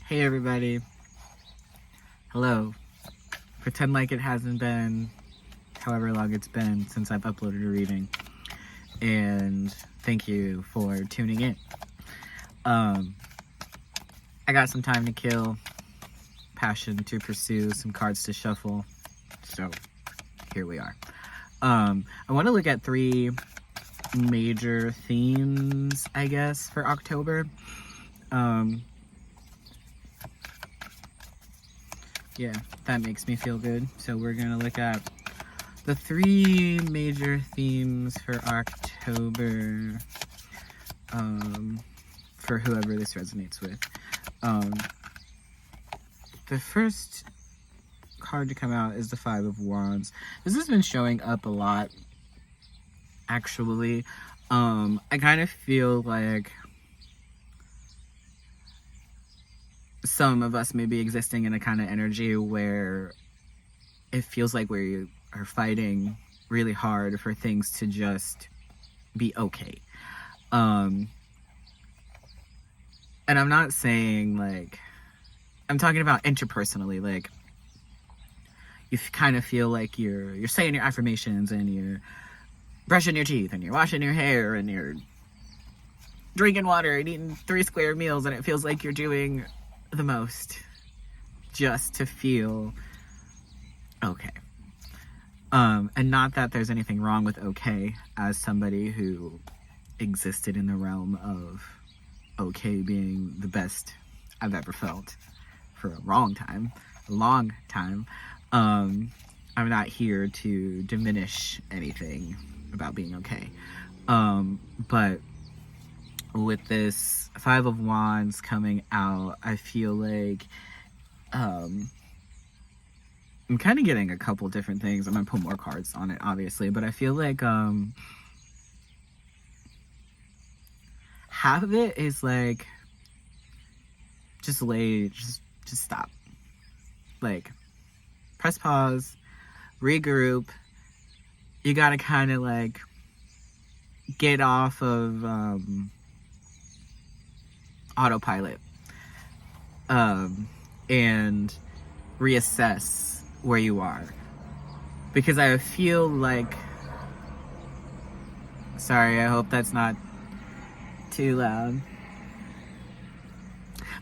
Hey everybody. Hello. Pretend like it hasn't been however long it's been since I've uploaded a reading. And thank you for tuning in. I got some time to kill, passion to pursue, some cards to shuffle. So here we are. I want to look at 3 major themes, I guess, for October. Yeah, that makes me feel good. So we're gonna look at the 3 major themes for October, for whoever this resonates with. The first card to come out is the 5 of Wands. This has been showing up a lot, actually. I kind of feel like some of us may be existing in a kind of energy where it feels like we are fighting really hard for things to just be okay. And I'm not saying, like, I'm talking about interpersonally, like, you kind of feel like you're saying your affirmations and you're brushing your teeth and you're washing your hair and you're drinking water and eating 3 square meals, and it feels like you're doing the most just to feel okay. And not that there's anything wrong with okay, as somebody who existed in the realm of okay being the best I've ever felt for a long time. I'm not here to diminish anything about being okay. But with this 5 of Wands coming out, I feel like I'm kind of getting a couple different things. I'm gonna put more cards on it, obviously, but I feel like half of it is like just stop, like press pause, regroup. You gotta kind of like get off of autopilot and reassess where you are, because I feel like, sorry, I hope that's not too loud,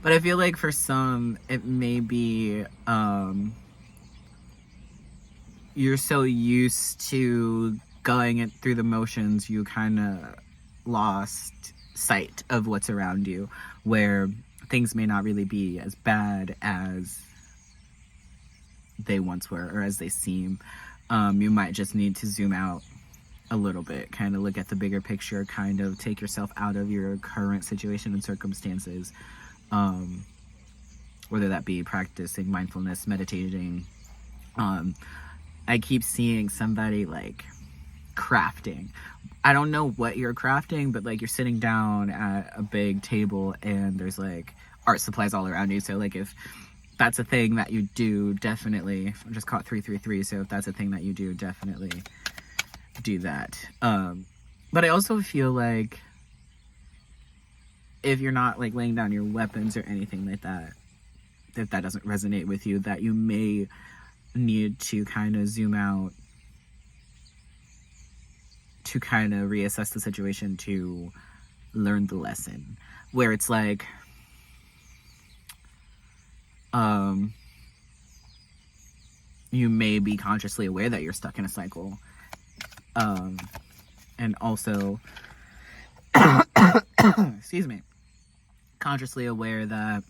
but I feel like for some it may be you're so used to going it through the motions, you kind of lost sight of what's around you, where things may not really be as bad as they once were or as they seem. You might just need to zoom out a little bit, kind of look at the bigger picture, kind of take yourself out of your current situation and circumstances, whether that be practicing mindfulness, meditating. I keep seeing somebody like crafting. I don't know what you're crafting, but like you're sitting down at a big table and there's like art supplies all around you. So like if that's a thing that you do, definitely, I just caught 333, so if that's a thing that you do, definitely do that. But I also feel like if you're not like laying down your weapons or anything like that, if that doesn't resonate with you, that you may need to kind of zoom out to kind of reassess the situation, to learn the lesson, where it's like you may be consciously aware that you're stuck in a cycle, and also excuse me, consciously aware that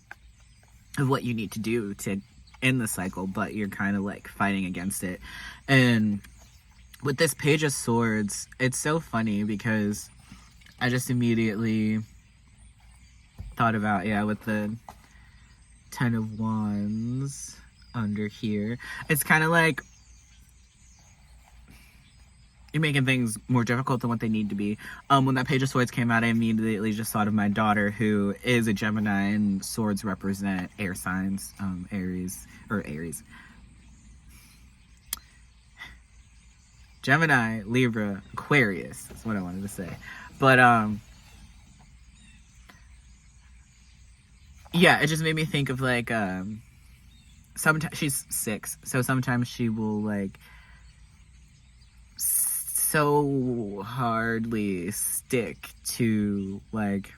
of what you need to do to end the cycle, but you're kind of like fighting against it. And with this Page of Swords, it's so funny because I just immediately thought about, with the 10 of Wands under here, it's kind of like you're making things more difficult than what they need to be. When that Page of Swords came out, I immediately just thought of my daughter, who is a Gemini, and swords represent air signs, Aries. Gemini, Libra, Aquarius, that's what I wanted to say. But yeah, it just made me think of like sometimes she's 6, so sometimes she will like so hardly stick to like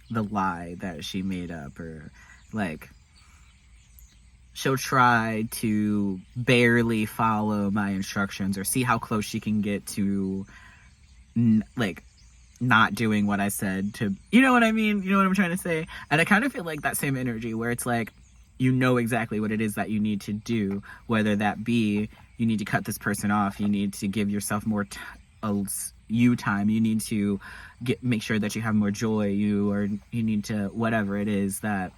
the lie that she made up, or like she'll try to barely follow my instructions or see how close she can get to like not doing what I said to, you know what I mean? You know what I'm trying to say? And I kind of feel like that same energy where it's like, you know exactly what it is that you need to do, whether that be you need to cut this person off, you need to give yourself more you time, you need to make sure that you have more joy, you need to whatever it is that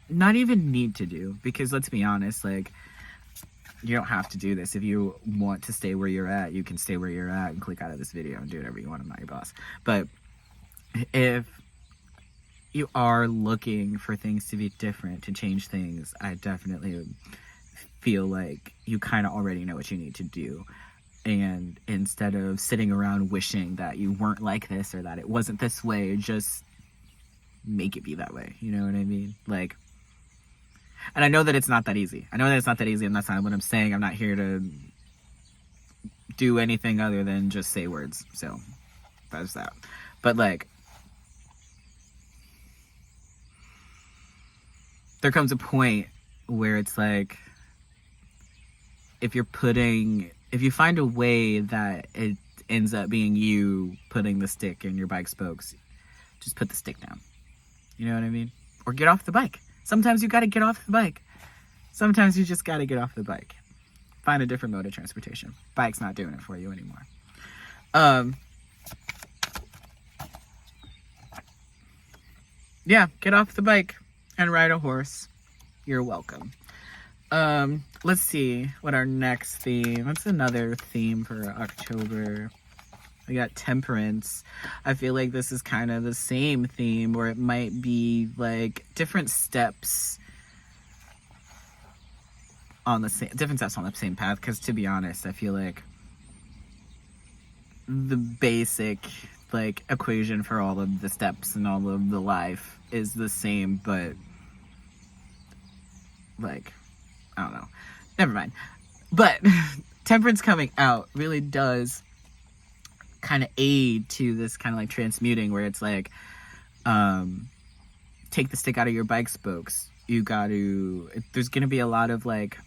not even need to do, because let's be honest, like you don't have to do this. If you want to stay where you're at, you can stay where you're at and click out of this video and do whatever you want. I'm not your boss. But if you are looking for things to be different, to change things, I definitely feel like you kind of already know what you need to do. And instead of sitting around wishing that you weren't like this or that it wasn't this way, just make it be that way. You know what I mean? Like, and I know that it's not that easy. I know that it's not that easy, and that's not what I'm saying. I'm not here to do anything other than just say words. So that's that. But like, there comes a point where it's like, if you find a way that it ends up being you putting the stick in your bike spokes, just put the stick down. You know what I mean? Or get off the bike. Sometimes you gotta get off the bike. Sometimes you just gotta get off the bike. Find a different mode of transportation. Bike's not doing it for you anymore. Yeah, get off the bike and ride a horse. You're welcome. Let's see what our next theme. What's another theme for October? We got temperance. I feel like this is kind of the same theme, or it might be like different steps on the same path. Because to be honest, I feel like the basic like equation for all of the steps and all of the life is the same, but like, I don't know. Never mind. But temperance coming out really does kind of aid to this kind of like transmuting, where it's like, take the stick out of your bike spokes. There's gonna be a lot of like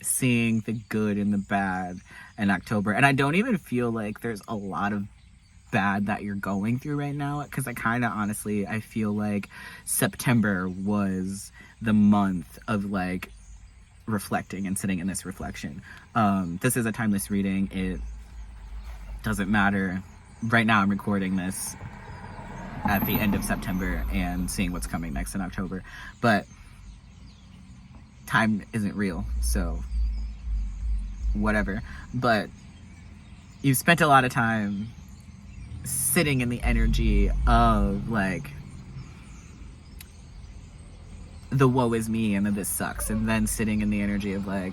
seeing the good and the bad in October. And I don't even feel like there's a lot of bad that you're going through right now, because I kind of honestly, I feel like September was the month of like reflecting and sitting in this reflection. This is a timeless reading. It doesn't matter. Right now I'm recording this at the end of September and seeing what's coming next in October, but time isn't real, so whatever. But you've spent a lot of time sitting in the energy of like the woe is me and the this sucks, and then sitting in the energy of like,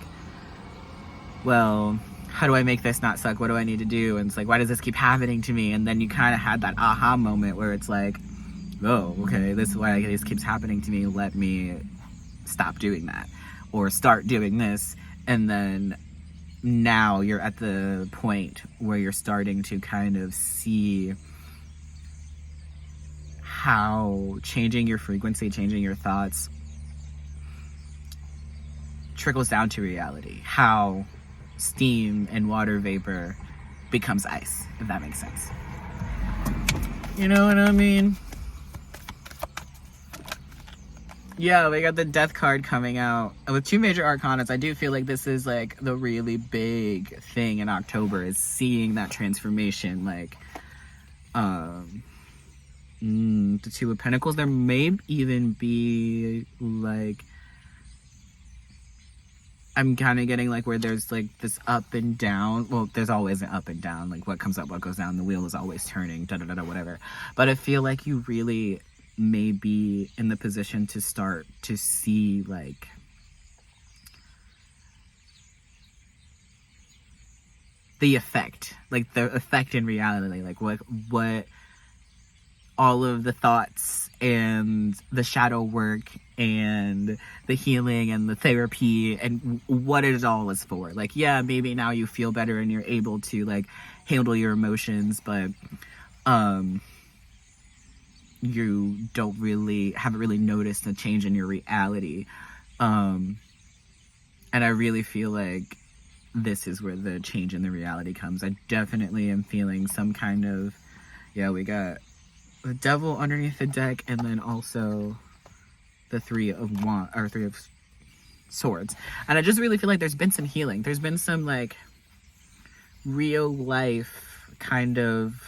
well, how do I make this not suck? What do I need to do? And it's like, why does this keep happening to me? And then you kind of had that aha moment where it's like, oh, okay, this is why this keeps happening to me. Let me stop doing that, or start doing this. And then now you're at the point where you're starting to kind of see how changing your frequency, changing your thoughts trickles down to reality. How steam and water vapor becomes ice, if that makes sense. You know what I mean? Yeah, we got the death card coming out. With 2 major arcanas, I do feel like this is like the really big thing in October, is seeing that transformation. Like, the 2 of Pentacles. There may even be like, I'm kind of getting like where there's like this up and down. Well, there's always an up and down. Like what comes up, what goes down. The wheel is always turning, whatever. But I feel like you really may be in the position to start to see like the effect in reality. Like what all of the thoughts and the shadow work and the healing and the therapy and what it all is for. Like, yeah, maybe now you feel better and you're able to like handle your emotions, but you haven't really noticed a change in your reality. And I really feel like this is where the change in the reality comes. I definitely am feeling some kind of, we got the devil underneath the deck, and then also the three of swords. And I just really feel like there's been some healing. There's been some like real life kind of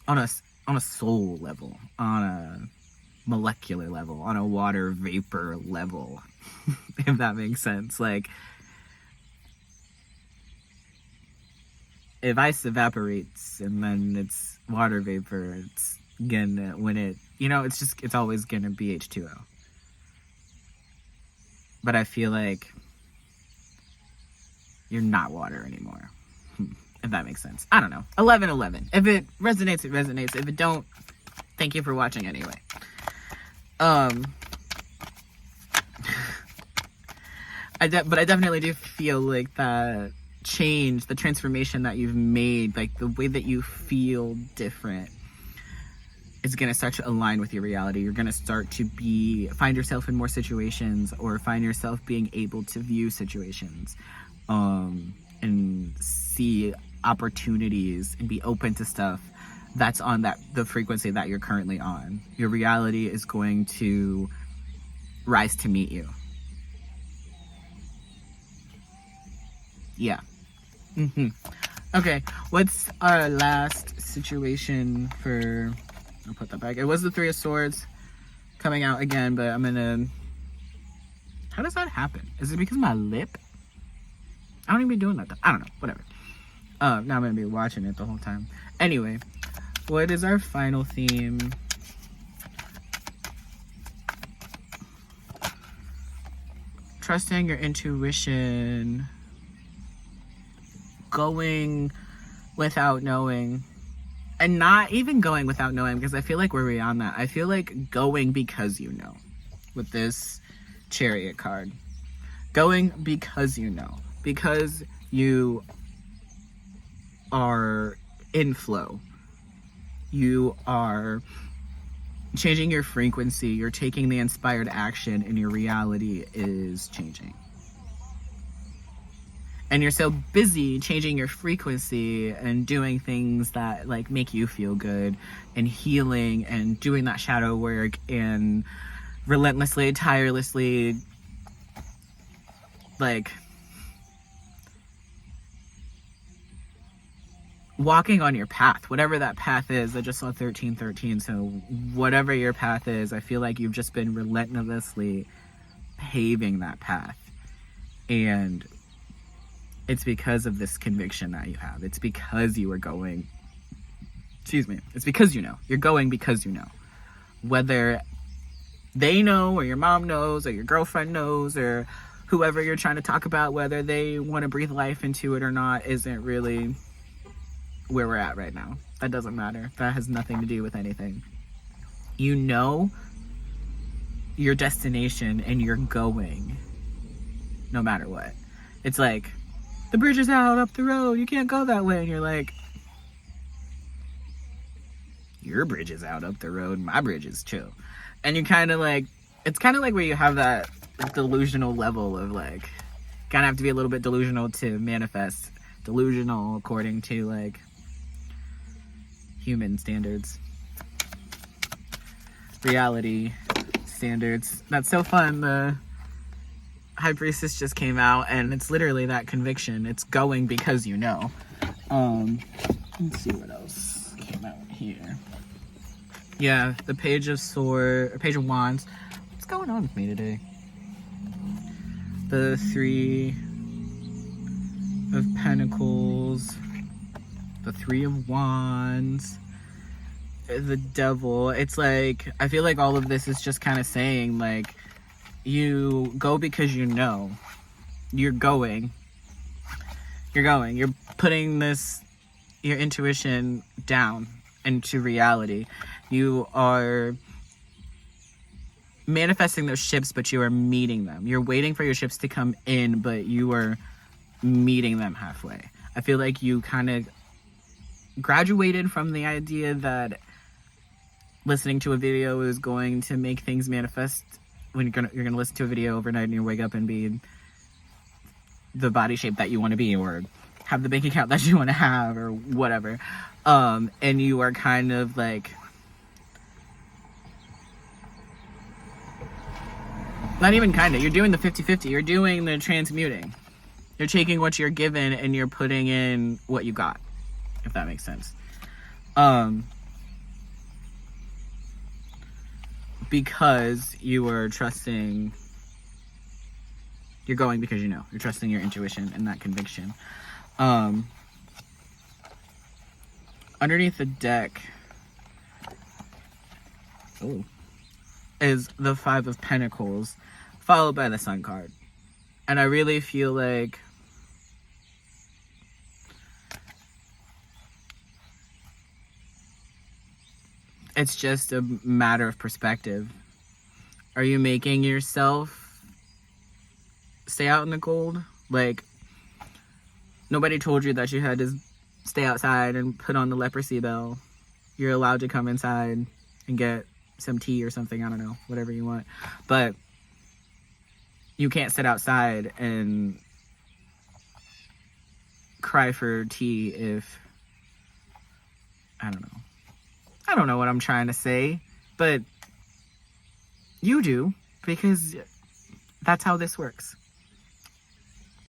on a soul level, on a molecular level, on a water vapor level, if that makes sense. Like, if ice evaporates and then it's water vapor, it's gonna, it's always gonna be H2O. But I feel like you're not water anymore. If that makes sense. I don't know. 11/11. If it resonates, it resonates. If it don't, thank you for watching anyway. But I definitely do feel like that change, the transformation that you've made, like the way that you feel different, is going to start to align with your reality. You're going to start to find yourself in more situations, or find yourself being able to view situations, and see opportunities and be open to stuff that's on the frequency that you're currently on. Your reality is going to rise to meet you. Yeah. Okay, what's our last situation for... I'll put that back. It was the Three of Swords coming out again, but I'm gonna... How does that happen? Is it because of my lip? I don't even be doing that. I don't know. Whatever. Now I'm gonna be watching it the whole time. Anyway, what is our final theme? Trusting your intuition. Going without knowing. And not even going without knowing, because I feel like we're beyond that. I feel like going because you know. With this Chariot card. Going because you know. Because you are in flow. You are changing your frequency. You're taking the inspired action, and your reality is changing. And you're so busy changing your frequency and doing things that like make you feel good, and healing and doing that shadow work and relentlessly, tirelessly, like walking on your path, whatever that path is. I just saw 1313, so whatever your path is, I feel like you've just been relentlessly paving that path. And it's because of this conviction that you have. It's because you are going, it's because you know. You're going because you know. Whether they know, or your mom knows, or your girlfriend knows, or whoever you're trying to talk about, whether they want to breathe life into it or not, isn't really where we're at right now. That doesn't matter. That has nothing to do with anything. You know your destination, and you're going no matter what. It's like, the bridge is out up the road, you can't go that way. And you're like, your bridge is out up the road, my bridge is chill. And you kind of like, it's kind of like where you have that delusional level of like, kind of have to be a little bit delusional to manifest. Delusional according to like human standards, reality standards. That's so fun. The High Priestess just came out, and it's literally that conviction. It's going because you know. Let's see what else came out here. Yeah, the Page of Wands. What's going on with me today? The Three of Pentacles, the Three of Wands, the Devil. It's like, I feel like all of this is just kind of saying like, you go because you know. You're going. You're putting this your intuition down into reality. You are manifesting those ships, but you are meeting them. You're waiting for your ships to come in, but you are meeting them halfway. I feel like you kind of graduated from the idea that listening to a video is going to make things manifest. When you're gonna listen to a video overnight and you wake up and be the body shape that you want to be, or have the bank account that you want to have, or whatever. And you are kind of like, not even kind of, you're doing the 50-50. You're doing the transmuting. You're taking what you're given and you're putting in what you got, if that makes sense. Because you are trusting, you're going because you know. You're trusting your intuition and that conviction. Underneath the deck is the Five of Pentacles, followed by the Sun card. And I really feel like it's just a matter of perspective. Are you making yourself stay out in the cold? Like, nobody told you that you had to stay outside and put on the leprosy bell. You're allowed to come inside and get some tea or something. I don't know, whatever you want. But you can't sit outside and cry for tea if, I don't know what I'm trying to say, but you do, because that's how this works.